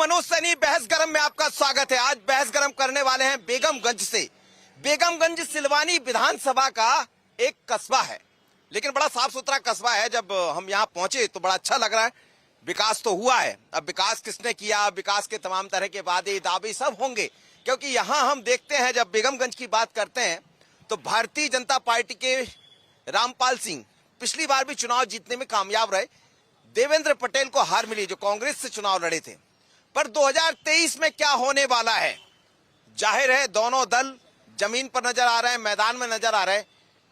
मनोज सैनी बहस गरम में आपका स्वागत है। आज बहस गरम करने वाले हैं बेगमगंज से। बेगमगंज सिलवानी विधानसभा का एक कस्बा है, लेकिन बड़ा साफ सुथरा कस्बा है। जब हम यहाँ पहुंचे तो बड़ा अच्छा लग रहा है। विकास तो हुआ है, अब विकास किसने किया, विकास के तमाम तरह के वादे दावे सब होंगे, क्योंकि यहाँ हम देखते हैं जब बेगमगंज की बात करते हैं तो भारतीय जनता पार्टी के रामपाल सिंह पिछली बार भी चुनाव जीतने में कामयाब रहे। देवेंद्र पटेल को हार मिली जो कांग्रेस से चुनाव लड़े थे। पर 2023 में क्या होने वाला है, जाहिर है दोनों दल जमीन पर नजर आ रहे हैं, मैदान में नजर आ रहे हैं।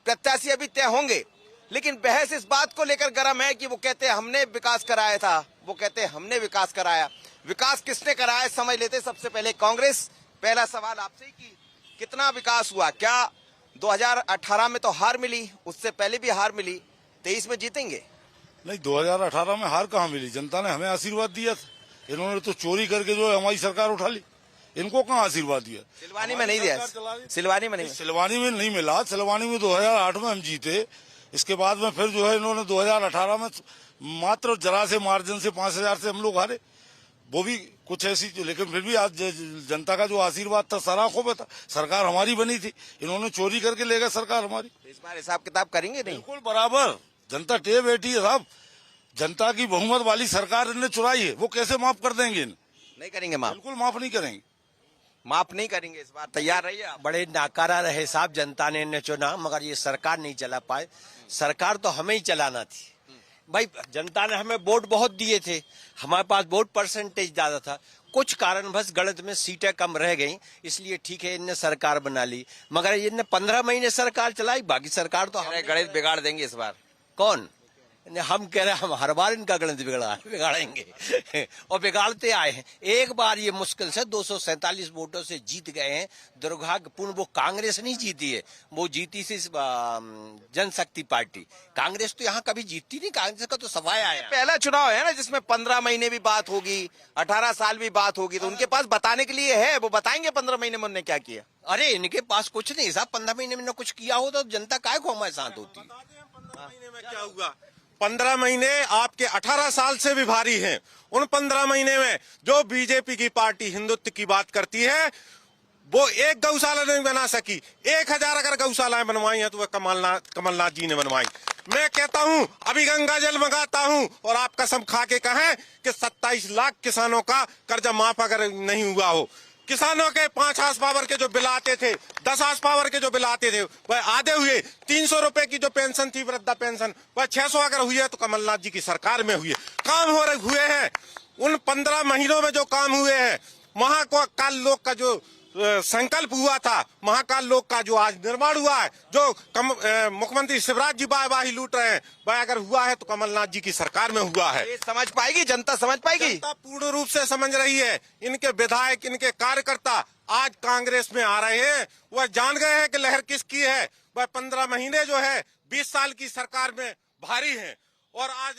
प्रत्याशी अभी तय होंगे, लेकिन बहस इस बात को लेकर गर्म है कि वो कहते हैं हमने विकास कराया था, वो कहते हैं हमने विकास कराया। विकास किसने कराया समझ लेते। सबसे पहले कांग्रेस, पहला सवाल आपसे कि कितना विकास हुआ। क्या 2018 में तो हार मिली, उससे पहले भी हार मिली, 23 में जीतेंगे? नहीं, 2018 में हार कहाँ मिली, जनता ने हमें आशीर्वाद दिया था। इन्होंने तो चोरी करके जो है हमारी सरकार उठा ली, इनको कहाँ आशीर्वाद दिया। सिलवानी में नहीं दिया, सिलवानी में नहीं, सिलवानी में नहीं मिला। सिलवानी में 2008 में हम जीते, इसके बाद में फिर जो है इन्होंने 2018 में मात्र जरा से मार्जिन से 5000 से हम लोग हारे, वो भी कुछ ऐसी। लेकिन फिर भी आज जनता का जो आशीर्वाद था सराखों पे था, सरकार हमारी बनी थी। इन्होंने चोरी करके ले गए सरकार हमारी। इस बार हिसाब किताब करेंगे? नहीं, बिल्कुल बराबर। जनता टे बैठी है साहब, जनता की बहुमत वाली सरकार ने चुराई है, वो कैसे माफ कर देंगे? नहीं करेंगे माफ, बिल्कुल माफ नहीं करेंगे, माफ नहीं करेंगे। इस बार तैयार रहिए आप। बड़े नाकारा रहे साहब, जनता ने इन्हें चुना मगर ये सरकार नहीं चला पाए। सरकार तो हमें ही चलाना थी भाई। जनता ने हमें वोट बहुत दिए थे, हमारे पास वोट परसेंटेज ज्यादा था। कुछ कारणवश गणित में सीटें कम रह गई, इसलिए ठीक है इनने सरकार बना ली, मगर इनने 15 महीने सरकार चलाई। बाकी सरकार तो गणित बिगाड़ देंगे इस बार। कौन? हम कह रहे हैं हम हर बार इनका गणित बिगाड़ेंगे और बिगाड़ते आए हैं। एक बार ये मुश्किल से 247 वोटों से जीत गए हैं। दुर्भाग्यपूर्ण वो कांग्रेस नहीं जीती है, वो जीती थी जनशक्ति पार्टी। कांग्रेस तो यहाँ कभी जीतती नहीं, कांग्रेस का तो सफाया आया। पहला चुनाव है ना जिसमें 15 महीने भी बात होगी, 18 साल भी बात होगी, तो उनके पास बताने के लिए है, वो बताएंगे 15 महीने में उन्होंने क्या किया। अरे इनके पास कुछ नहीं साहब, 15 महीने में कुछ किया हो तो जनता काय को हमारे साथ होती। 15 महीने में क्या हुआ? 15 महीने आपके 18 साल से भी भारी हैं। उन 15 महीने में जो बीजेपी की पार्टी हिंदुत्व की बात करती है वो एक गौशाला नहीं बना सकी। 1000 अगर गौशालाएं बनवाई हैं तो वह कमलनाथ जी ने बनवाई। मैं कहता हूं अभी गंगा जल मंगाता हूं और आप कसम खा के कहें कि 27 लाख किसानों का कर्जा माफ अगर नहीं हुआ हो। किसानों के 5 हार्स पावर के जो बिल आते थे, 10 हार्स पावर के जो बिल आते थे वह आधे हुए। 300 रुपए की जो पेंशन थी वृद्धा पेंशन, वह 600 अगर हुई है तो कमलनाथ जी की सरकार में हुई है। काम हुए हैं। उन 15 महीनों में जो काम हुए हैं, महाकाल लोक का जो संकल्प हुआ था, महाकाल लोक का जो आज निर्माण हुआ है, जो मुख्यमंत्री शिवराज जी वाहवाही लूट रहे हैं, वह अगर हुआ है तो कमलनाथ जी की सरकार में हुआ है। ये समझ पाएगी जनता, समझ पाएगी। जनता पूर्ण रूप से समझ रही है। इनके विधायक, इनके कार्यकर्ता आज कांग्रेस में आ रहे हैं, वह जान गए हैं कि लहर किसकी है। वह 15 महीने जो है 20 साल की सरकार में भारी है और आज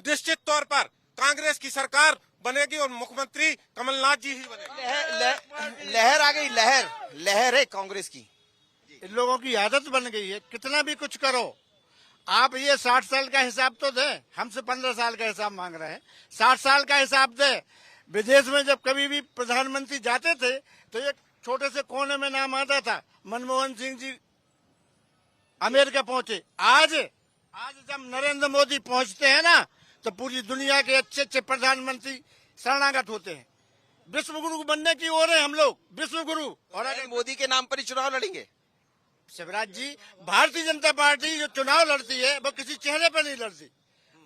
निश्चित तौर पर कांग्रेस की सरकार बनेगी और मुख्यमंत्री कमलनाथ जी ही बनेंगे। लहर आ गई, लहर है कांग्रेस की। इन लोगों की आदत बन गई है, कितना भी कुछ करो। आप ये 60 साल का हिसाब तो दे, हमसे 15 साल का हिसाब मांग रहे हैं। 60 साल का हिसाब दे। विदेश में जब कभी भी प्रधानमंत्री जाते थे तो एक छोटे से कोने में नाम आता था, मनमोहन सिंह जी अमेरिका पहुंचे। आज जब नरेंद्र मोदी पहुंचते हैं ना तो पूरी दुनिया के अच्छे अच्छे प्रधानमंत्री शरणागत होते हैं। विश्व गुरु बनने की ओर है हम लोग, विश्व गुरु। और अगर मोदी के नाम पर ही चुनाव लड़ेंगे शिवराज जी, भारतीय जनता पार्टी जो चुनाव लड़ती है वो किसी चेहरे पर नहीं लड़ती,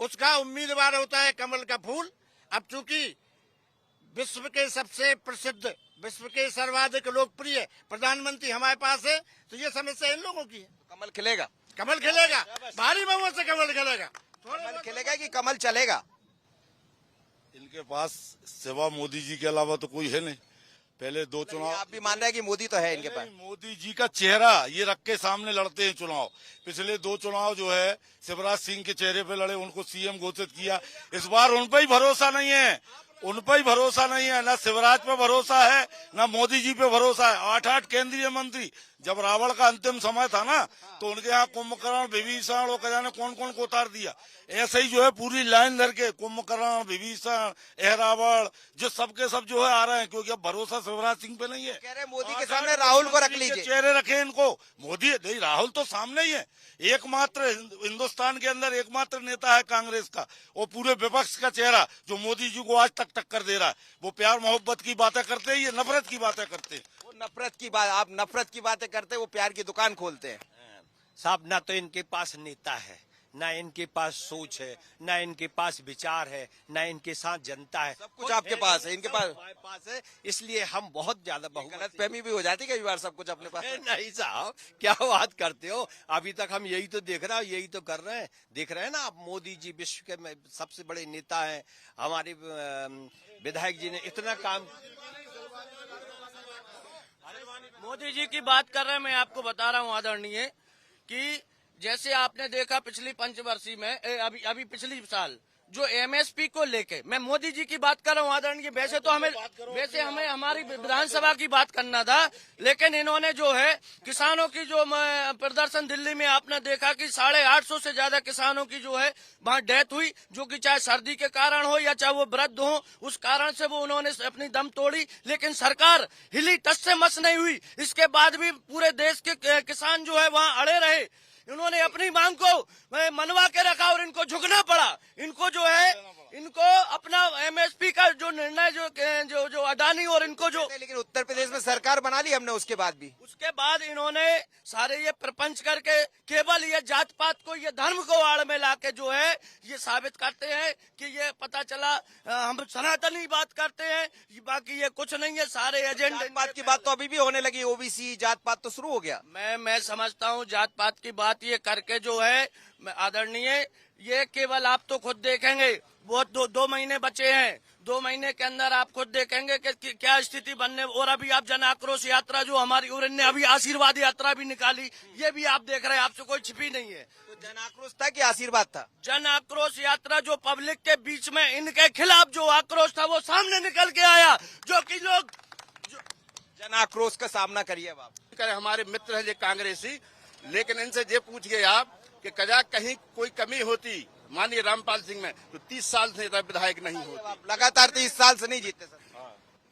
उसका उम्मीदवार होता है कमल का फूल। अब चूंकि विश्व के सबसे प्रसिद्ध, विश्व के सर्वाधिक लोकप्रिय प्रधानमंत्री हमारे पास है, तो ये समस्या इन लोगों की है। कमल खिलेगा, कमल खिलेगा, भारी बहुमत से कमल खिलेगा। कमल खिलेगा कि कमल चलेगा? इनके पास सिवा मोदी जी के अलावा तो कोई है नहीं। पहले 2 चुनाव आप भी मान रहे हैं कि मोदी तो है इनके पास? मोदी जी का चेहरा ये रख के सामने लड़ते हैं चुनाव। पिछले 2 चुनाव जो है शिवराज सिंह के चेहरे पे लड़े, उनको सीएम घोषित किया। इस बार उन पर ही भरोसा नहीं है, उन पर ही भरोसा नहीं है, ना शिवराज पे भरोसा है, ना मोदी जी पे भरोसा है। 8 केंद्रीय मंत्री, जब रावण का अंतिम समय था ना, तो उनके यहाँ कुंभकर्ण, विभीषण और जाने कौन कौन को उतार दिया। ऐसे ही जो है पूरी लाइन धर के कुंभकर्ण, विभीषण, रावण जो सबके सब जो है आ रहे हैं, क्योंकि अब भरोसा शिवराज सिंह पे नहीं है। कह रहे मोदी के सामने राहुल को रख लीजिए। चेहरे रखे इनको, मोदी नहीं, राहुल तो सामने ही है। एकमात्र हिंदुस्तान के अंदर एकमात्र नेता है कांग्रेस का, वो पूरे विपक्ष का चेहरा जो मोदी जी को आज तक टक्कर दे रहा है। वो प्यार मोहब्बत की बातें करते हैं, ये नफरत की बातें करते हैं। वो नफरत की बात, आप नफरत की बातें करते हैं, वो प्यार की दुकान खोलते हैं। साहब, ना तो इनके पास नेता है, ना इनके पास सोच है, ना इनके पास विचार है, ना इनके साथ जनता है। सब कुछ आपके पास है, इनके पास हमारे पास है, इसलिए हम बहुत ज्यादा गलतफहमी भी हो जाती है कई बार, सब कुछ अपने पास। नहीं साहब, क्या बात करते हो। अभी तक हम यही तो देख रहे हैं, यही तो कर रहे हैं। देख रहे हैं ना आप, मोदी जी विश्व के सबसे बड़े नेता हैं। हमारे विधायक जी ने इतना काम। मोदी जी की बात कर रहे हैं, मैं आपको बता रहा हूँ आदरणीय कि जैसे आपने देखा पिछली पंचवर्षीय में अभी पिछली साल जो एमएसपी को लेके, मैं मोदी जी की बात कर रहा हूँ आदरणीय। वैसे हमें हमारी विधानसभा की बात करना था, लेकिन इन्होंने जो है किसानों की जो प्रदर्शन दिल्ली में आपने देखा कि 850 से ज्यादा किसानों की जो है वहाँ डेथ हुई, जो कि चाहे सर्दी के कारण हो या चाहे वो वृद्ध हो, उस कारण से वो उन्होंने अपनी दम तोड़ी। लेकिन सरकार हिली टस से मस नहीं हुई। इसके बाद भी पूरे देश के किसान जो है वहाँ अड़े रहे। इन्होंने अपनी मांग को मनवा के रखा और इनको झुकना पड़ा। इनको जो है, इनको अपना एमएसपी का जो निर्णय जो अडानी और इनको जो, लेकिन उत्तर प्रदेश में सरकार बना ली हमने, उसके बाद इन्होंने सारे ये प्रपंच करके केवल ये जात पात को, ये धर्म को आड़ में लाके जो है ये साबित करते हैं कि ये पता चला हम सनातनी बात करते हैं, बाकी ये कुछ नहीं है। सारे एजेंडे बात की बात तो अभी भी होने लगी, ओबीसी जात पात तो शुरू हो गया। मैं समझता हूँ जात पात की बात ये करके जो है आदरणीय, ये केवल आप तो खुद देखेंगे, वो दो महीने बचे हैं, 2 महीने के अंदर आप खुद देखेंगे कि क्या स्थिति बनने। और अभी आप जन आक्रोश यात्रा जो हमारी, और इनने अभी आशीर्वाद यात्रा भी निकाली, ये भी आप देख रहे हैं, आपसे कोई छिपी नहीं है। तो जन आक्रोश था कि आशीर्वाद था? जन आक्रोश यात्रा जो पब्लिक के बीच में इनके खिलाफ जो आक्रोश था वो सामने निकल के आया, जो कि लोग जन आक्रोश का सामना करिए। अब आप हमारे मित्र है ये कांग्रेसी, लेकिन इनसे ये पूछिए आप कि कहीं कोई कमी होती माननीय रामपाल सिंह में, तो 30 साल से विधायक नहीं होती। आप लगातार 30 साल से नहीं जीते सर।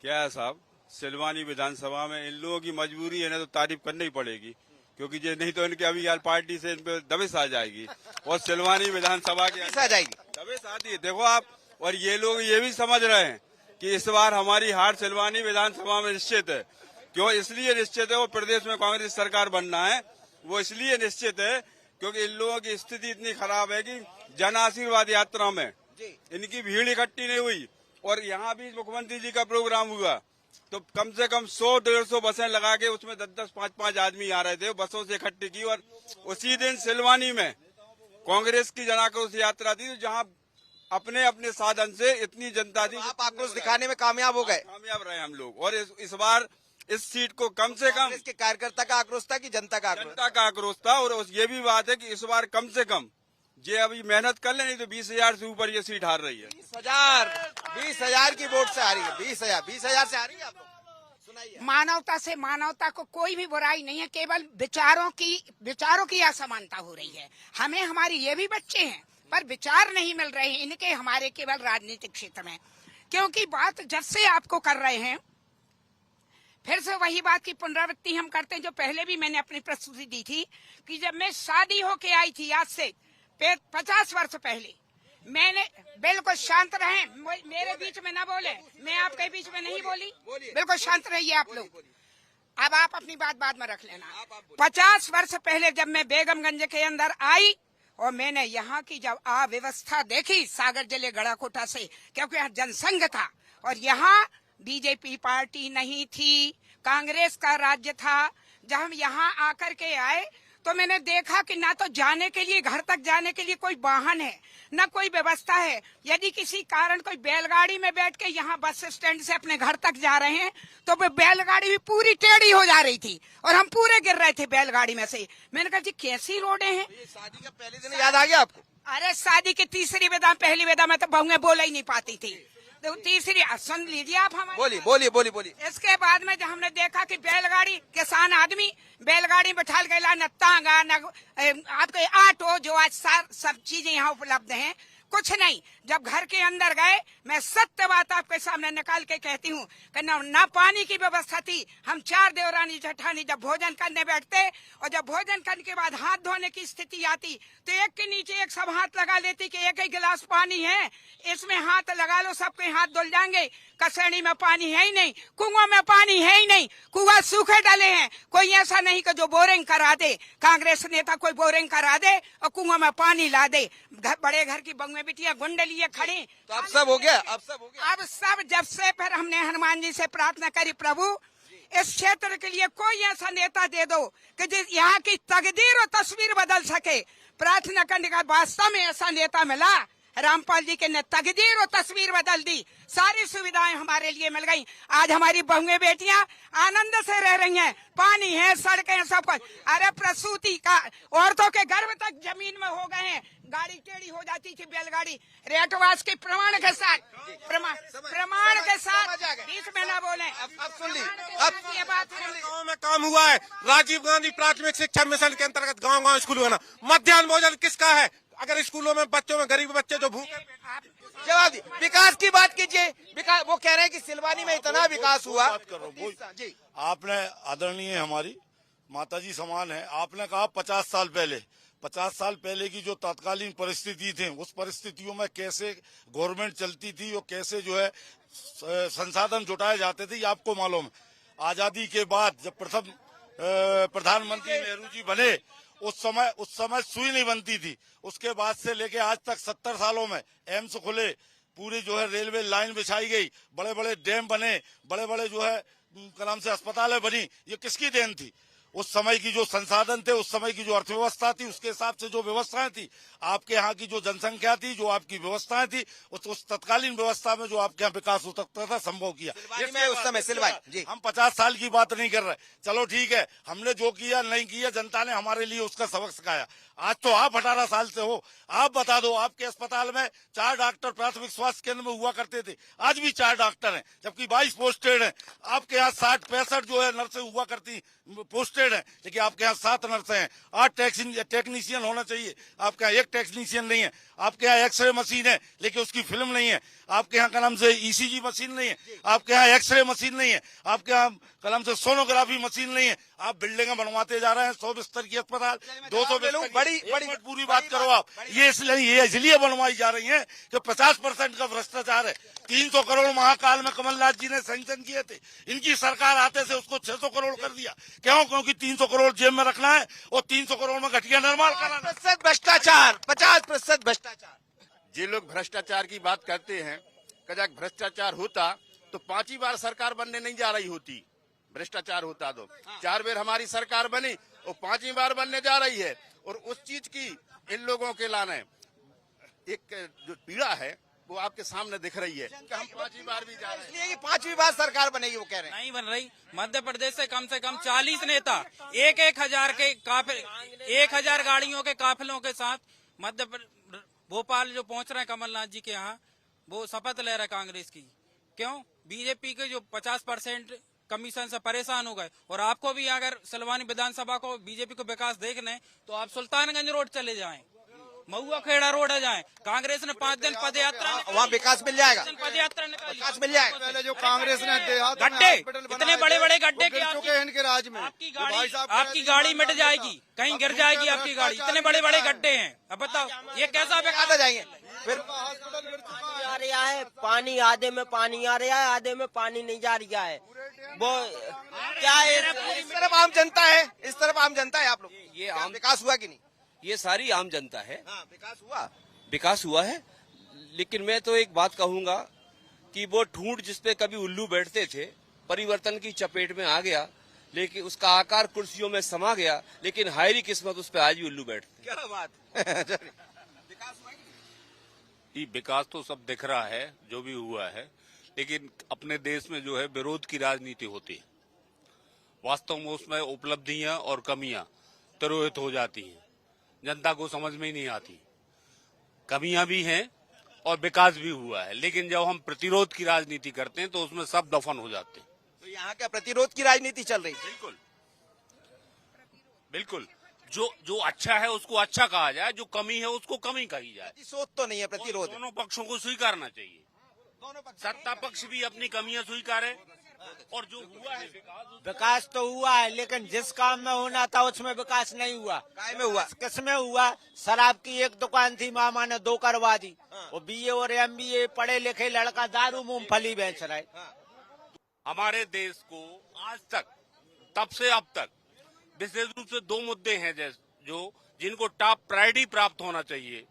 क्या है साहब, सिलवानी विधानसभा में इन लोगों की मजबूरी है ना, तो तारीफ करनी ही पड़ेगी, क्योंकि ये नहीं तो इनके अभी यार पार्टी से इन पे दबिश आ जाएगी और सिलवानी विधानसभा की आ जाएगी, दबिश आती है। देखो आप, और ये लोग ये भी समझ रहे हैं कि इस बार हमारी हार सिलवानी विधानसभा में निश्चित है। क्यों इसलिए निश्चित है? वो प्रदेश में कांग्रेस सरकार बनना है, वो इसलिए निश्चित है क्योंकि इन लोगों की स्थिति इतनी खराब है कि जन आशीर्वाद यात्रा में इनकी भीड़ इकट्ठी नहीं हुई। और यहाँ भी मुख्यमंत्री जी का प्रोग्राम हुआ तो कम से कम 100-150 बसें लगा के उसमें 10-10, 5-5 आदमी आ रहे थे, बसों से इकट्ठी की। और उसी दिन सिलवानी में कांग्रेस की जन आक्रोश यात्रा थी, जहाँ अपने अपने साधन से इतनी जनता थी। आप आक्रोश दिखाने में कामयाब हो गए? कामयाब रहे हम लोग। और इस बार इस सीट को कम से कम इसके कार्यकर्ता का आक्रोश था कि जनता का आक्रोश? जनता का आक्रोश था। और ये भी बात है कि इस बार कम से कम ये अभी मेहनत कर ले, नहीं तो 20,000 से ऊपर ये सीट हार रही है। 20,000 की वोट से हारी है। 20,000 से हारी है। आप लोग सुनाइए। मानवता को कोई भी बुराई नहीं है, केवल विचारों की असमानता हो रही है। हमें हमारे ये भी बच्चे हैं पर विचार नहीं मिल रहे हैं इनके हमारे केवल राजनीतिक क्षेत्र में। क्योंकि बात जब से आपको कर रहे हैं, फिर से वही बात की पुनरावृत्ति हम करते हैं जो पहले भी मैंने अपनी प्रस्तुति दी थी कि जब मैं शादी होके आई थी आज से 50 वर्ष पहले, मैंने बिल्कुल शांत रहे, मेरे बीच में ना बोले, मैं आपके बीच में नहीं बोली, बिल्कुल शांत रहिए आप लोग। अब आप अपनी बात बाद में रख लेना। 50 वर्ष पहले जब मैं बेगमगंज के अंदर आई और मैंने यहाँ की जब अव्यवस्था देखी सागर जिले गढ़ाकोटा से, क्योंकि यहाँ जनसंघ था और यहाँ बीजेपी पार्टी नहीं थी, कांग्रेस का राज्य था। जब हम यहाँ आकर के आए तो मैंने देखा कि ना तो जाने के लिए, घर तक जाने के लिए कोई वाहन है, ना कोई व्यवस्था है। यदि किसी कारण कोई बैलगाड़ी में बैठ के यहाँ बस स्टैंड से अपने घर तक जा रहे हैं तो वो बैलगाड़ी भी पूरी टेढ़ी हो जा रही थी और हम पूरे गिर रहे थे बैलगाड़ी में से। मैंने कहा जी कैसी रोडें हैं। शादी का पहले दिन याद आ गया आपको? अरे शादी की तीसरी विदा, पहली विदा में तो बहुएं बोल ही नहीं पाती थी। तो तीसरी सुन लीजिए आप हमारे बोलिए बोलिए बोलिए बोलिए। इसके बाद में जब हमने देखा कि बैलगाड़ी किसान आदमी बैलगाड़ी बैठा गया न तांगा न आपके ऑटो जो आज सब चीजें यहाँ उपलब्ध हैं कुछ नहीं। जब घर के अंदर गए मैं सत्य बात आपके सामने निकाल के कहती हूँ कि न पानी की व्यवस्था थी। हम 4 देवरानी जेठानी जब भोजन करने बैठते और जब भोजन करने के बाद हाथ धोने की स्थिति आती तो एक के नीचे एक सब हाथ लगा लेती कि एक ही गिलास पानी है इसमें हाथ लगा लो सबके हाथ धुल जाएंगे। कसेड़ी में पानी है ही नहीं, कुआं में पानी है ही नहीं, कुआं सूखे डाले हैं। कोई ऐसा नहीं कि जो बोरिंग करा दे, कांग्रेस नेता कोई बोरिंग करा दे और कुआं में पानी ला दे। बड़े घर की बंग में बिटिया गुंडे लिए खड़ी। तो अब सब हो गया, अब सब हो गया। अब सब जब से फिर हमने हनुमान जी से प्रार्थना करी, प्रभु इस क्षेत्र के लिए कोई ऐसा नेता दे दो कि जिस यहाँ की तकदीर और तस्वीर बदल सके। प्रार्थना करने का वास्तव में ऐसा नेता मिला। रामपाल जी के ने तकदीर और तस्वीर बदल दी, सारी सुविधाएं हमारे लिए मिल गई। आज हमारी बहुएं बेटियां आनंद से रह रही हैं, पानी है, सड़कें हैं, सब कुछ। अरे प्रसूति का औरतों के गर्भ तक जमीन में हो गए हैं। गाड़ी टेढ़ी हो जाती थी बैलगाड़ी रेटवास के प्रमाण के साथ बीच में ना बोले। अब सुन ली, अब ये बात है गाँव में काम हुआ है। राजीव गांधी प्राथमिक शिक्षा मिशन के अंतर्गत गांव गांव स्कूल बना। मध्याह्न भोजन किसका है? अगर स्कूलों में बच्चों में गरीब बच्चे जो भूखे। जवाब दिए। विकास की बात कीजिए। विकास वो कह रहे हैं कि सिलवानी में इतना विकास हुआ। जी आपने आदरणीय हमारी माताजी समान है। आपने कहा 50 साल पहले की जो तत्कालीन परिस्थिति थी उस परिस्थितियों में कैसे गवर्नमेंट चलती थी और कैसे जो है संसाधन जुटाए जाते थे ये आपको मालूम है। आजादी के बाद जब प्रथम प्रधानमंत्री नेहरू जी बने उस समय सुई नहीं बनती थी। उसके बाद से लेके आज तक 70 सालों में एम्स खुले, पूरी जो है रेलवे लाइन बिछाई गई, बड़े बड़े डैम बने, बड़े बड़े जो है नाम से अस्पतालें बनी। ये किसकी देन थी? उस समय की जो संसाधन थे, उस समय की जो अर्थव्यवस्था थी, उसके हिसाब से जो व्यवस्थाएं थी, आपके यहाँ की जो जनसंख्या थी, जो आपकी व्यवस्थाएं थी, उस तत्कालीन व्यवस्था में जो आपके यहाँ विकास हो सकता था संभव किया। उस समय सिलवानी हम 50 साल की बात नहीं कर रहे। चलो ठीक है, हमने जो किया नहीं किया जनता ने हमारे लिए उसका सबक सिखाया। आज तो आप 18 साल से हो, आप बता दो आपके अस्पताल में 4 डॉक्टर प्राथमिक स्वास्थ्य केंद्र में हुआ करते थे, आज भी 4 डॉक्टर हैं जबकि 22 पोस्टेड हैं। आपके यहाँ 60-65 जो है नर्सें हुआ करती पोस्टेड है, लेकिन आपके यहाँ 7 नर्सें हैं। 8 टेक्नीशियन होना चाहिए, आपके यहाँ 1 टेक्नीशियन नहीं है। आपके यहाँ एक्सरे मशीन है लेकिन उसकी फिल्म नहीं है। आपके यहाँ का नाम से ईसीजी मशीन नहीं है, आपके यहाँ एक्सरे मशीन नहीं है, आपके यहाँ का नाम से सोनोग्राफी मशीन नहीं है। आप बिल्डिंगें बनवाते जा रहे हैं, 100 बिस्तर की अस्पताल, 200 बिस्तर। बड़ी पूरी बात करो आप। ये इसलिए बनवाई जा रही है कि 50% का भ्रष्टाचार है। 300 करोड़ महाकाल में कमलनाथ जी ने सैंक्शन किए थे, इनकी सरकार आते से उसको 600 करोड़ कर दिया। क्यों? क्योंकि 300 करोड़ जेब में रखना है और 300 करोड़ में घटिया निर्माण कराना। 50% भ्रष्टाचार, 50% भ्रष्टाचार। जे लोग भ्रष्टाचार की बात करते हैं, कदाच भ्रष्टाचार होता तो 5ही बार सरकार बनने नहीं जा रही होती। भ्रष्टाचार होता तो 4 बार हमारी सरकार बनी और 5वीं बार बनने जा रही है। और उस चीज की इन लोगों के लाने एक जो पीड़ा है वो आपके सामने दिख रही है कि हम 5वीं बार भी जा रहे हैं। इसलिए कि 5वीं बार सरकार बनेगी वो कह रहे हैं। नहीं बन रही। मध्य प्रदेश से कम 40 नेता 1,000 के काफिले, 1,000 गाड़ियों के काफिलों के साथ भोपाल जो पहुंच रहे हैं कमलनाथ जी के यहाँ, वो शपथ ले रहे कांग्रेस की। क्यों? बीजेपी के जो 50% कमीशन से परेशान हो गए। और आपको भी अगर सिलवानी विधानसभा को बीजेपी को विकास देखने तो आप सुल्तानगंज रोड चले जाएं, महुआ खेड़ा रोड जाएं। कांग्रेस ने 5 दिन पद यात्रा, वहाँ विकास मिल जाएगा, पद यात्रा निकाली, विकास मिल जाएगा। पहले जो कांग्रेस ने गड्ढे, इतने बड़े बड़े गड्ढे की इनके राज में आपकी गाड़ी मिट जाएगी, कहीं गिर जाएगी आपकी गाड़ी। इतने बड़े बड़े गड्ढे हैं। अब बताओ ये कैसा विकास जाएंगे? फिर आ रहा है पानी, आधे में पानी आ रहा है, आधे में पानी नहीं जा रहा है। वो क्या है? इस तरफ आम जनता है, इस तरफ आम जनता है। आप लोग ये आम विकास हुआ कि नहीं? ये सारी आम जनता है। हाँ, विकास हुआ है, लेकिन मैं तो एक बात कहूंगा कि वो ठूंठ जिसपे कभी उल्लू बैठते थे परिवर्तन की चपेट में आ गया, लेकिन उसका आकार कुर्सियों में समा गया, लेकिन हायरी किस्मत उस पर आज भी उल्लू बैठते। क्या बात विकास हुआ ये विकास तो सब दिख रहा है जो भी हुआ है, लेकिन अपने देश में जो है विरोध की राजनीति होती है। वास्तव में उसमें उपलब्धियां और कमियां तिरोहित हो जाती हैं, जनता को समझ में ही नहीं आती। कमियां भी हैं और विकास भी हुआ है। लेकिन जब हम प्रतिरोध की राजनीति करते हैं तो उसमें सब दफन हो जाते हैं। तो यहाँ क्या प्रतिरोध की राजनीति चल रही है? बिल्कुल बिल्कुल, जो अच्छा है उसको अच्छा कहा जाए, जो कमी है उसको कमी कही जाए। सोच तो नहीं है प्रतिरोध। दोनों पक्षों को स्वीकारना चाहिए। सत्ता पक्ष भी अपनी कमियां स्वीकारे और जो हुआ है विकास तो हुआ है, लेकिन जिस काम में होना था उसमें विकास नहीं हुआ। काय में हुआ? किसमें हुआ? शराब की एक दुकान थी, मामा ने 2 करवा दी। वो BA और MBA पढ़े लिखे लड़का दारू मूंगफली बेच रहा है। हमारे देश को आज तक, तब से अब तक, विशेष रूप से 2 मुद्दे हैं जिनको टॉप प्रायोरिटी प्राप्त होना चाहिए,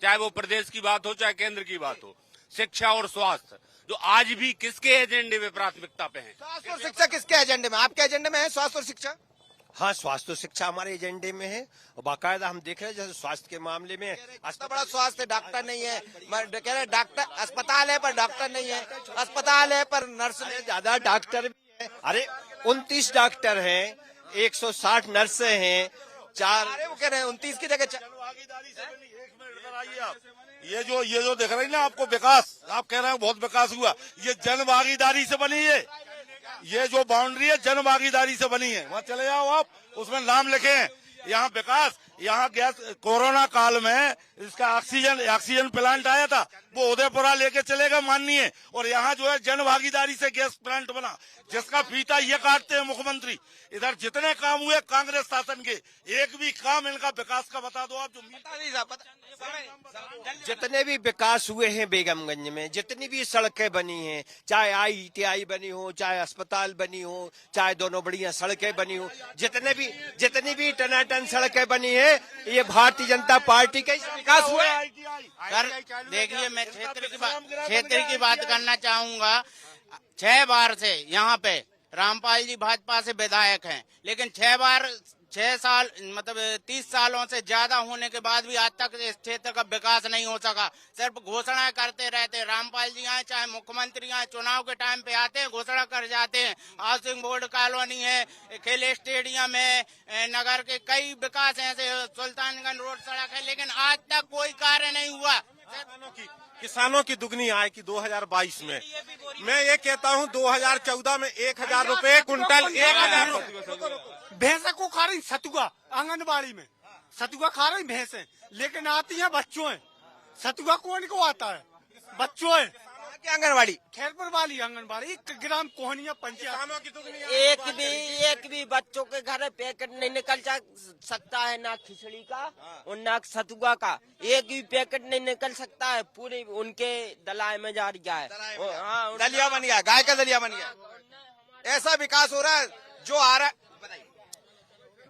चाहे वो प्रदेश की बात हो चाहे केंद्र की बात हो, शिक्षा और स्वास्थ्य, जो आज भी किसके एजेंडे में प्राथमिकता पे है। स्वास्थ्य और शिक्षा किसके एजेंडे में? आपके एजेंडे में है स्वास्थ्य और शिक्षा? हाँ, स्वास्थ्य और शिक्षा हमारे एजेंडे में है और बाकायदा हम देख रहे हैं जैसे स्वास्थ्य के मामले में इतना बड़ा स्वास्थ्य, डॉक्टर नहीं है, कह रहे डॉक्टर, अस्पताल है पर डॉक्टर नहीं है, अस्पताल है पर नर्स नहीं, ज्यादा डॉक्टर भी है। अरे 29 डॉक्टर हैं, 160 नर्सें हैं, 4। अरे वो कह रहे हैं 29 की जगह ये जो देख रही ना आपको विकास, आप कह रहे हैं बहुत विकास हुआ, ये जन भागीदारी से बनी है। ये जो बाउंड्री है जन भागीदारी से बनी है। वहाँ चले जाओ आप, उसमें नाम लिखे हैं यहाँ विकास। यहाँ गैस कोरोना काल में इसका ऑक्सीजन प्लांट आया था, वो उदयपुरा लेके चले गए माननीय, और यहाँ जो है जन भागीदारी से गैस प्लांट बना, जिसका फीता ये काटते हैं मुख्यमंत्री। इधर जितने काम हुए कांग्रेस शासन के, एक भी काम इनका विकास का बता दो आप। जो जितने भी विकास हुए हैं बेगमगंज में, जितनी भी सड़कें बनी हैं, चाहे ITI बनी हो, चाहे अस्पताल बनी हो, चाहे दोनों बढ़िया सड़कें बनी हो, जितनी भी टनाटन सड़कें बनी है, ये भारतीय जनता पार्टी का विकास हुआ है। सर देखिए, मैं क्षेत्र की बात करना चाहूंगा। 6 बार से यहाँ पे रामपाल जी भाजपा से विधायक हैं, लेकिन 6 साल मतलब 30 सालों से ज्यादा होने के बाद भी आज तक इस क्षेत्र का विकास नहीं हो सका। सिर्फ घोषणाएं करते रहते। रामपाल जी आए चाहे मुख्यमंत्री आए, चुनाव के टाइम पे आते हैं, घोषणा कर जाते हैं। हाउसिंग बोर्ड कॉलोनी है, खेल स्टेडियम है, नगर के कई विकास है, सुल्तानगंज रोड सड़क है, लेकिन आज तक कोई कार्य नहीं हुआ। किसानों की दुगनी आय की 2022 में, मैं ये कहता हूँ 2014 में 1000 रुपए क्विंटल, 1000 भैंस को खा रही सतुआ आंगनबाड़ी में, सतुआ खा रही भैंसें, लेकिन आती है बच्चों है। सतुआ कौन को आता है? बच्चों है। आंगनबाड़ी खैरपुर वाली आंगनबाड़ी, ग्राम कोहनिया पंचायत। एक भी बच्चों के घर पैकेट नहीं निकल सकता है, ना खिचड़ी का और ना सतुआ का। एक भी पैकेट नहीं निकल सकता है, पूरे उनके दलाय में जा रहा है। दलिया बन गया, गाय का दलिया बन गया। ऐसा विकास हो रहा है जो आ रहा है।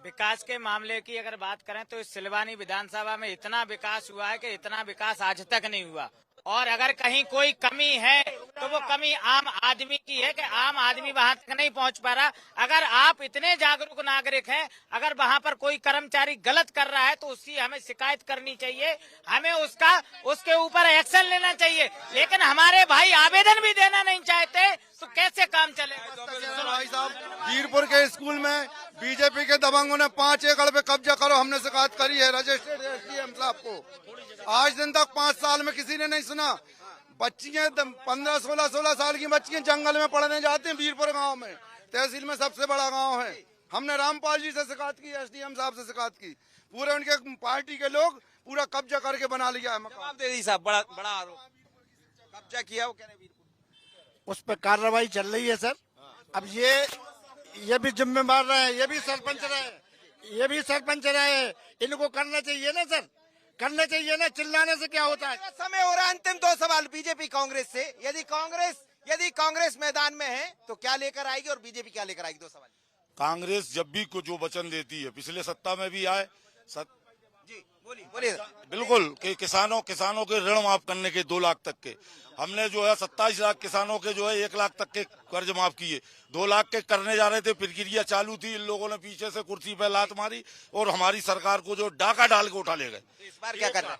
विकास के मामले की अगर बात करें तो इस सिलवानी विधानसभा में इतना विकास हुआ है कि इतना विकास आज तक नहीं हुआ। और अगर कहीं कोई कमी है तो वो कमी आम आदमी की है कि आम आदमी वहां तक नहीं पहुंच पा रहा। अगर आप इतने जागरूक नागरिक हैं, अगर वहां पर कोई कर्मचारी गलत कर रहा है तो उसकी हमें शिकायत करनी चाहिए, हमें उसके ऊपर एक्शन लेना चाहिए। लेकिन हमारे भाई आवेदन भी देना नहीं चाहते तो कैसे काम चलेगा? भाई साहब, वीरपुर के स्कूल में बीजेपी के दबंगों ने 5 एकड़ पे कब्जा करो, हमने शिकायत करी है रजिस्टर्ड SDM साहब को। आज दिन तक 5 साल में किसी ने नहीं सुना। बच्चियां 15-16 साल की बच्चियां जंगल में पढ़ने जाती हैं वीरपुर गांव में, तहसील में सबसे बड़ा गांव है। हमने रामपाल जी से शिकायत की, SDM साहब से शिकायत की, पूरे उनके पार्टी के लोग पूरा कब्जा करके बना लिया है मकान। दे दी साहब, बड़ा आरोप, कब्जा किया वो कह रहे वीरपुर। उस पर कार्रवाई चल रही है सर। अब ये भी जिम्मेदार रहे, ये भी सरपंच रहे, इनको करना चाहिए ना सर, करना चाहिए ना। चिल्लाने से क्या होता है? समय हो रहा है। अंतिम 2 सवाल बीजेपी कांग्रेस से। यदि कांग्रेस मैदान में है तो क्या लेकर आएगी और बीजेपी क्या लेकर आएगी? 2 सवाल। कांग्रेस जब भी कुछ जो वचन देती है, पिछले सत्ता में भी आए जी बोलिए। बिल्कुल कि किसानों के ऋण माफ करने के 2 लाख तक के, हमने जो है 27 लाख किसानों के जो है 1 लाख तक के कर्ज माफ किए। 2 लाख के करने जा रहे थे, प्रक्रिया चालू थी, इन लोगों ने पीछे से कुर्सी पे लात मारी और हमारी सरकार को जो डाका डाल के उठा ले गए। इस बार क्या कर रहे हैं?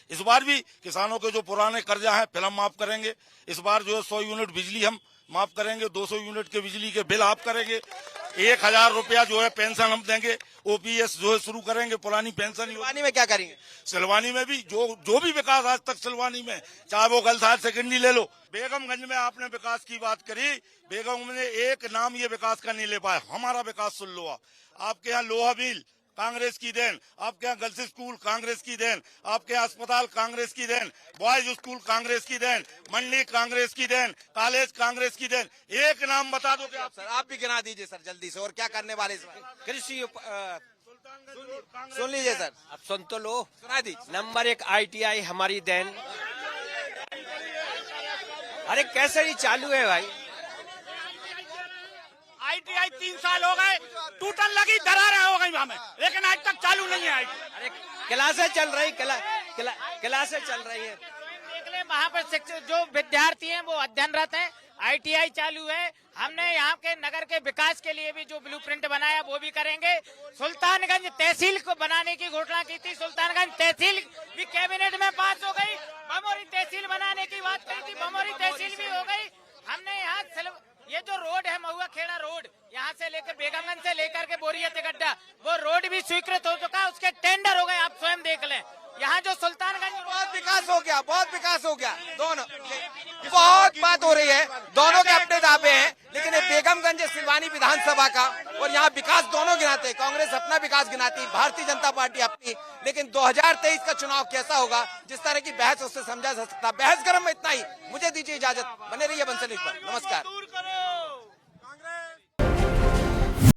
इस बार भी किसानों के जो पुराने कर्जा है फिल्म माफ करेंगे। इस बार जो है 100 यूनिट बिजली हम माफ करेंगे, 200 यूनिट के बिजली के बिल आप करेंगे, 1000 रुपया जो है पेंशन हम देंगे, ओपीएस जो है शुरू करेंगे, पुरानी पेंशन। सिलवानी में क्या करेंगे? सिलवानी में भी जो भी विकास आज तक सिलवानी में, चाहे वो गलत हायर सेकेंडरी ले लो। बेगमगंज में आपने विकास की बात करी, बेगम में एक नाम ये विकास का नहीं ले पाए। हमारा विकास सुन लो आप। आपके यहाँ लोहा मिल कांग्रेस की देन, आपके यहाँ गर्ल्स स्कूल कांग्रेस की देन, आपके यहाँ अस्पताल कांग्रेस की देन, बॉयज स्कूल कांग्रेस की देन, मंडी कांग्रेस की देन, कॉलेज कांग्रेस की देन। एक नाम बता दो कि आप सर आप भी गिना दीजिए सर जल्दी से, और क्या करने वाले इस बार? कृषि सुन लीजिए सर, अब सुन तो लो। सुना दीजिए। नंबर 1 ITI हमारी देन। अरे कैसे ही चालू है भाई? ITI 3 साल हो गए, टूटन लगी, दरारें हो गई हमें, लेकिन आज तक चालू नहीं है। अरे क्लासें चल रही, क्लासें चल रही है। देख ले वहाँ पर जो विद्यार्थी हैं वो अध्ययनरत हैं, ITI चालू है। हमने यहाँ के नगर के विकास के लिए भी जो ब्लूप्रिंट बनाया वो भी करेंगे। सुल्तानगंज तहसील को बनाने की घोषणा की थी, सुल्तानगंज तहसील भी कैबिनेट में पास हो गई। बमोरी तहसील बनाने की बात कही थी, बमोरी तहसील भी हो गई। हमने यहाँ ये जो रोड है महुआ खेड़ा रोड, यहाँ से लेकर बेगमगंज से लेकर के बोरिया तिगड्डा, वो रोड भी स्वीकृत हो चुका, उसके टेंडर हो गए, आप स्वयं देख लें। यहाँ जो सुल्तानगंज बहुत विकास हो गया, बहुत विकास हो गया। दोनों बहुत बात हो रही है, दोनों के अपने दावे हैं, लेकिन ये बेगमगंज सिलवानी विधानसभा का और यहाँ विकास दोनों गिनाते हैं। कांग्रेस अपना विकास गिनाती, भारतीय जनता पार्टी अपनी। लेकिन 2023 का चुनाव कैसा होगा, जिस तरह की बहस उससे समझा जा सकता। बहस गर्म में इतना ही, मुझे दीजिए इजाजत, बने रहिए बंसल न्यूज़ पर। नमस्कार।